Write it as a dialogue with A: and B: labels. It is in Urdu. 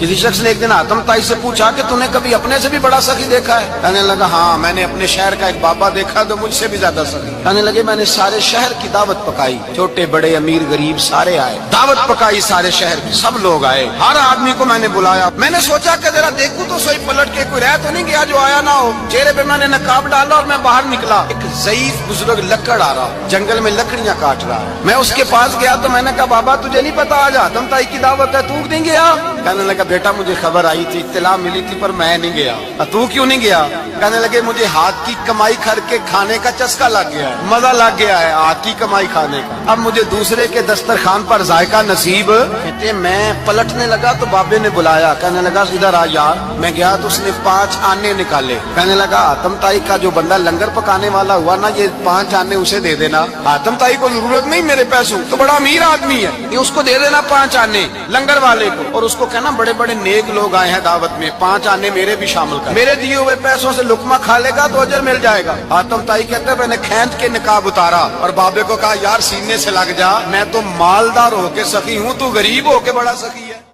A: کسی شخص نے ایک دن آتم تائی سے پوچھا کہ تُو نے کبھی اپنے سے بھی بڑا سخی دیکھا ہے؟ کہنے لگا ہاں، میں نے اپنے شہر کا ایک بابا دیکھا تو مجھ سے بھی زیادہ سخی۔ کہنے لگے میں نے سارے شہر کی دعوت پکائی، چھوٹے بڑے امیر غریب سارے آئے، دعوت پکائی سارے شہر کی، سب لوگ آئے، ہر آدمی کو میں نے بلایا۔ میں نے سوچا کہ ذرا دیکھوں تو صحیح پلٹ کے کوئی رہ تو نہیں گیا جو آیا نہ ہو۔ چہرے پہ میں نے نقاب ڈالا اور میں باہر نکلا، ایک ضعیف بزرگ لکڑ آ رہا، جنگل میں لکڑیاں کاٹ رہا۔ میں اس کے پاس گیا تو میں نے کہا بابا تجھے نہیں پتا آج آتم تائی کی دعوت ہے، تو نہیں گیا؟ کہنے لگا بیٹا مجھے خبر آئی تھی، اطلاع ملی تھی، پر میں نہیں گیا۔ تو کیوں نہیں گیا؟ کہنے لگے مجھے ہاتھ کی کمائی کر کے کھانے کا چسکا لگ گیا ہے، مزہ لگ گیا ہے ہاتھ کی کمائی کھانے کا، اب مجھے دوسرے کے دسترخوان پر ذائقہ نصیب۔ کہتے میں پلٹنے لگا تو بابے نے بلایا، کہنے لگا ادھر آ یار۔ میں گیا تو اس نے 5 آنے نکالے، کہنے لگا آتم تائی کا جو بندہ لنگر پکانے والا ہوا نا، یہ 5 آنے اسے دے دینا، آتم تائی کو ضرورت نہیں میرے پیسوں، تو بڑا امیر آدمی ہے، یہ اس کو دے دینا 5 آنے لنگر والے کو، اور اس کو کہنا بڑے بڑے نیک لوگ آئے ہیں دعوت میں، 5 آنے میرے بھی شامل کر، میرے دیے ہوئے پیسوں سے لقمہ کھا لے گا تو اجر مل جائے گا۔ آتم تائی کہتے ہیں میں نے کھینچ کے نقاب اتارا اور بابے کو کہا یار سینے سے لگ جا، میں تو مالدار ہو کے سخی ہوں، تو غریب ہو کے بڑا سخی ہے۔